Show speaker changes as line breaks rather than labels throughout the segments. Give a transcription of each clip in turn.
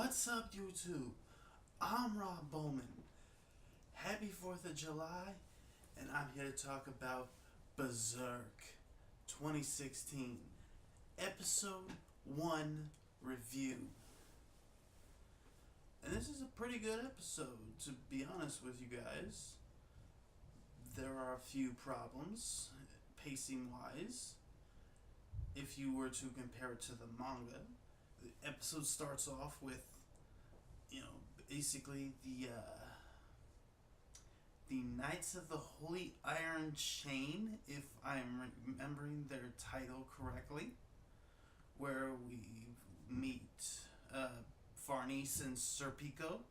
What's up, YouTube? I'm Rob Bowman. Happy 4th of July, and I'm here to talk about Berserk 2016 Episode 1 Review. And this is a pretty good episode, to be honest with you guys. There are a few problems, pacing-wise, if you were to compare it to the manga. The episode starts off with, basically the Knights of the Holy Iron Chain, if I'm remembering their title correctly, where we meet Farnese and Serpico.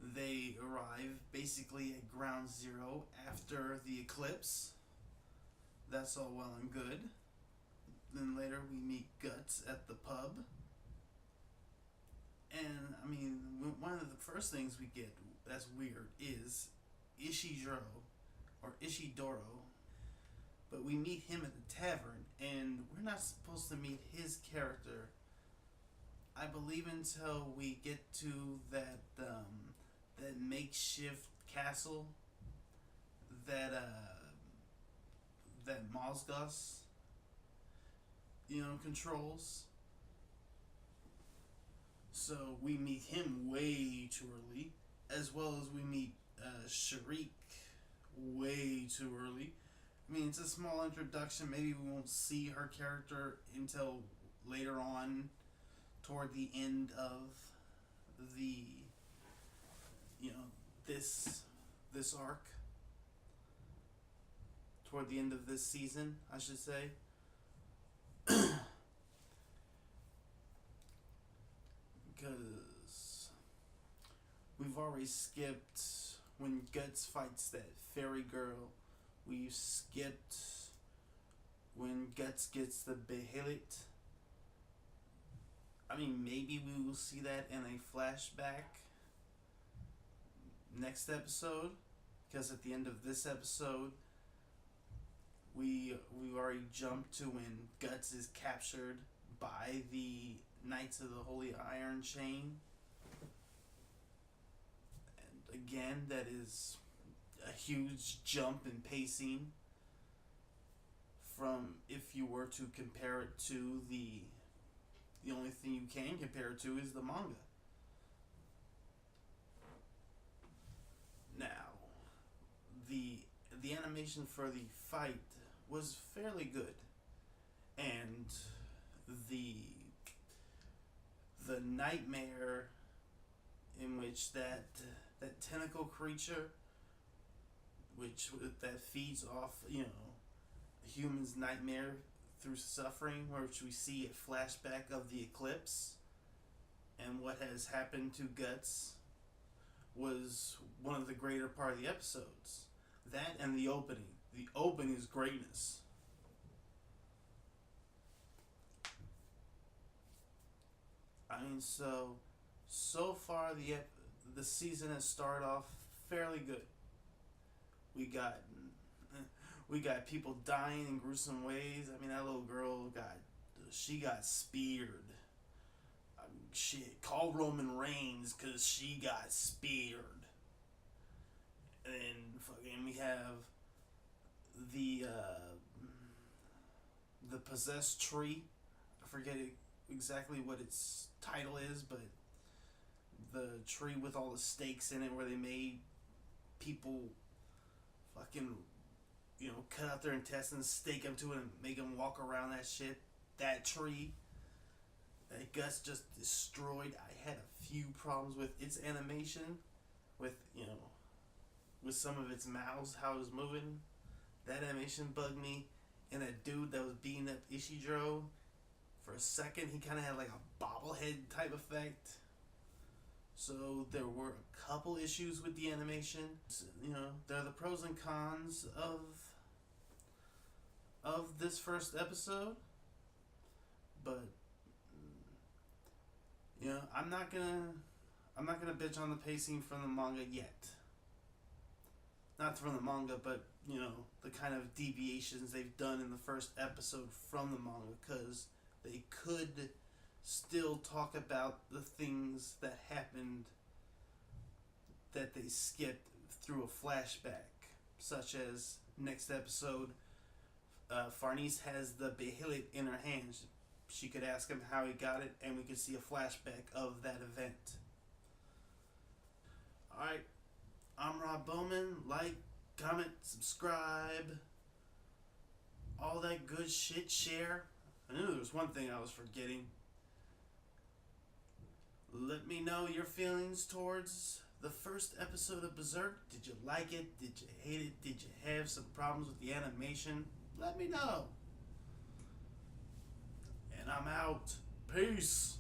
They arrive basically at Ground Zero after the eclipse. That's all well and good. Then later we meet Guts at the pub. And, one of the first things we get that's weird is Ishidoro. But we meet him at the tavern, and we're not supposed to meet his character, I believe, until we get to that makeshift castle that Mosgos controls. So we meet him way too early, as well as we meet Sharik way too early. It's a small introduction. Maybe we won't see her character until later on, toward the end of the this arc, toward the end of this season, I should say. Because we've already skipped when Guts fights that fairy girl. We've skipped when Guts gets the Behelit. Maybe we will see that in a flashback next episode, because at the end of this episode we already jumped to when Guts is captured by the Knights of the Holy Iron Chain. And again, that is a huge jump in pacing from, if you were to compare it to the only thing you can compare it to is the manga. Now, the animation for the fight was fairly good, and the nightmare in which that tentacle creature, that feeds off a human's nightmare through suffering, which we see a flashback of the eclipse and what has happened to Guts, was one of the greater part of the episodes. That and the opening. The opening is greatness. So far the season has started off fairly good. We got people dying in gruesome ways. That little girl got speared. Call Roman Reigns because she got speared. And fucking we have the possessed tree. I forget exactly what its title is, but the tree with all the stakes in it, where they made people fucking cut out their intestines, stake them to it, and make them walk around that shit. That tree that Gus just destroyed. I had a few problems with its animation, with some of its mouths, how it was moving. That animation bugged me. And that dude that was beating up Ishidoro, for a second he kind of had like a bobblehead type effect. So there were a couple issues with the animation. There are the pros and cons of this first episode, but I'm not gonna bitch on the pacing from the manga yet. Not from the manga, but the kind of deviations they've done in the first episode from the manga, because they could still talk about the things that happened that they skipped through a flashback, such as next episode, Farnese has the Behelit in her hands. She could ask him how he got it, and we could see a flashback of that event. Alright, I'm Rob Bowman. Like, comment, subscribe, all that good shit, share. I knew there was one thing I was forgetting. Let me know your feelings towards the first episode of Berserk. Did you like it? Did you hate it? Did you have some problems with the animation? Let me know. And I'm out. Peace.